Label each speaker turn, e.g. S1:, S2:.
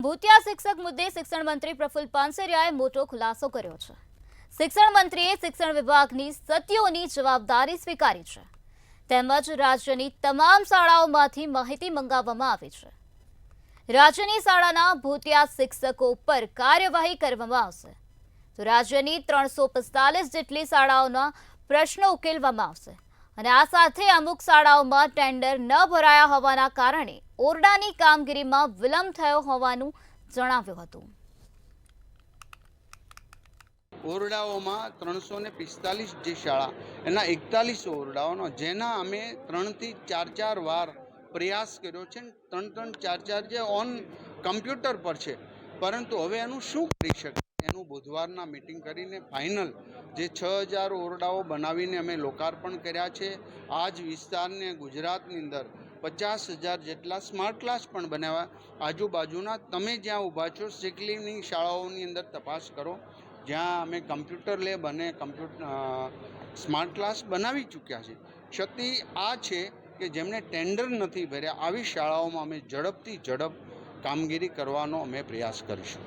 S1: ભૂતિયા શિક્ષક મુદ્દે શિક્ષણ મંત્રી પ્રફુલ્લ પાનસેરિયાએ મોટો ખુલાસો કર્યો છે। શિક્ષણ મંત્રીએ શિક્ષણ વિભાગની સત્યોની જવાબદારી સ્વીકારી છે તેમજ રાજ્યની તમામ શાળાઓમાંથી માહિતી મંગાવવામાં આવી છે। રાજ્યની શાળાના ભૂતિયા શિક્ષકો પર કાર્યવાહી કરવામાં આવશે તો રાજ્યની 345 જેટલી શાળાઓના પ્રશ્નો ઉકેલવામાં આવશે અને આ સાથે અમુક શાળાઓમાં ટેન્ડર ન ભરાયા હોવાના કારણે ઓરડાની કામગીરીમાં વિલંબ થયો હોવાનું જણાવ્યું હતું।
S2: ઓરડાઓમાં 345 જે શાળા એના 41 ઓરડાઓનો જેના અમે 3 થી 4 વાર પ્રયાસ કર્યો છે। 3 જે ઓન કમ્પ્યુટર પર છે, પરંતુ હવે એનું શું કરી શકે એનું બુધવારના મીટિંગ કરીને ફાઇનલ જે 6000 ઓરડાઓ બનાવીને અમે લોકાર્પણ કર્યા છે। આ જ વિસ્તારને ગુજરાતની અંદર 50,000 જેટલા સ્માર્ટ ક્લાસ પણ બનાવ્યા। આજુબાજુના તમે જ્યાં ઊભા છો સિકલીની શાળાઓની અંદર તપાસ કરો, જ્યાં અમે કમ્પ્યુટર લેબ અને સ્માર્ટ ક્લાસ બનાવી ચૂક્યા છે। ક્ષતિ આ છે કે જેમને ટેન્ડર નથી ભર્યા આવી શાળાઓમાં અમે ઝડપથી ઝડપ કામગીરી કરવાનો અમે પ્રયાસ કરીશું।